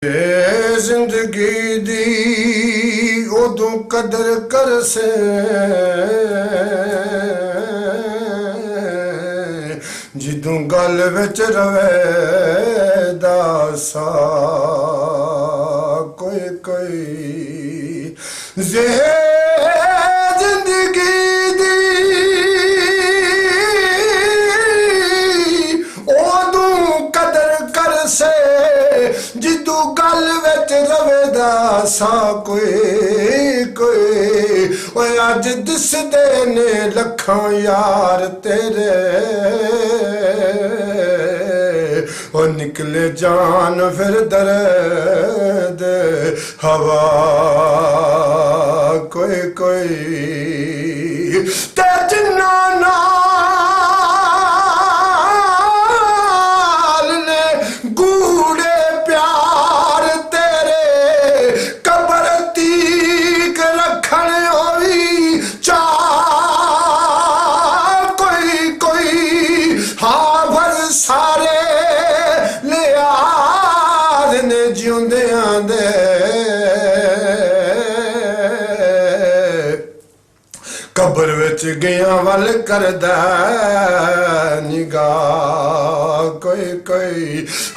जिंदगी दी उदों कदर कर से जिदों गल विच रवे दासा कोई कोई जिंदगी दी उदों कदर कर से जिदों गल विच रवे दासा कोई कोई ओए अज दिसदे ने लखां यार तेरे ओ निकले जान फिर दर्द हवा कोई कोई ते जिन्ना नाल ने गूढ़े प्यार तेरे कबर तीक रखण होई चा कोई कोई हावर सारे लियाद ने जिउंदियां दे कबर विच गया वल करदा निगाह कोई कोई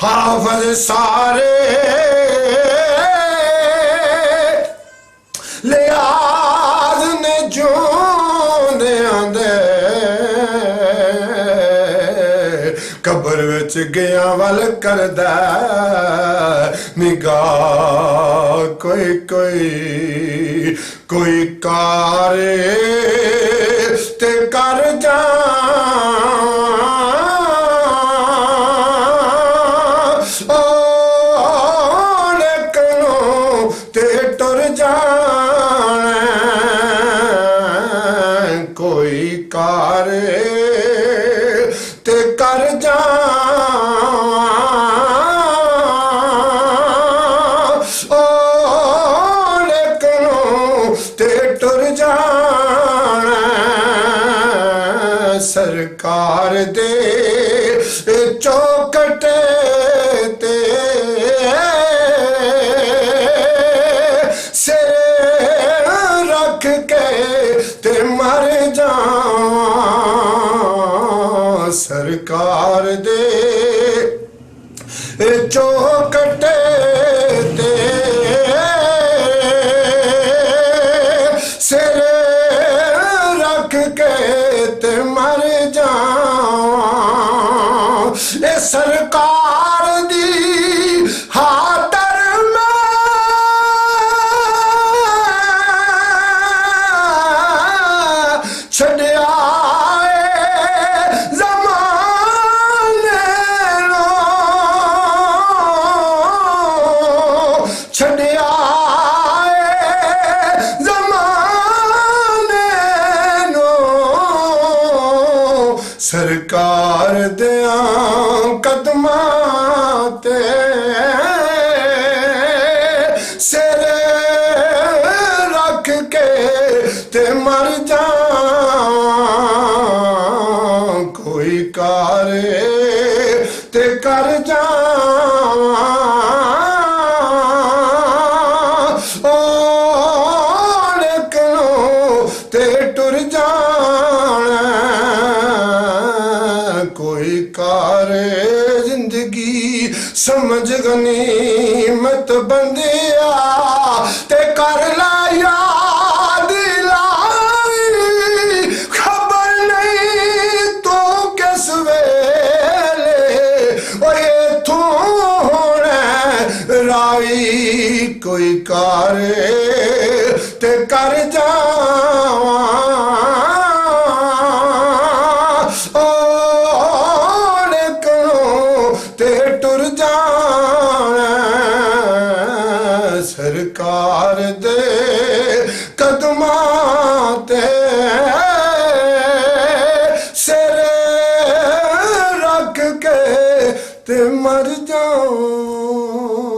हाफज सारे लियाज ने जोंदियां दे कबर विच गया वल करदा निगाह कोई कोई कोई कारे ते कर जा ते टुर जान कोई कारे ते कर जा सरकार दे चौकटे ते सिर रख के ते मर जा सरकार दे चौकटे ते सिर रख के ते मर जा ए सरकार दी हातर में छड़िया जमाने लो छड़िया सरकार दिया कदमां ते सिर रख के ते मर जा कोई कारे ते कर जा ओ निकलो ते टुर जाना कोई कारे जिंदगी समझ गनीमत बंदिया ते कर ला याद लाई खबर नहीं तो किस वेले ओए तू होना राई कोई कारे ते कर जा सरकार दे कदमां ते सिर रख के ते मर जाऊं।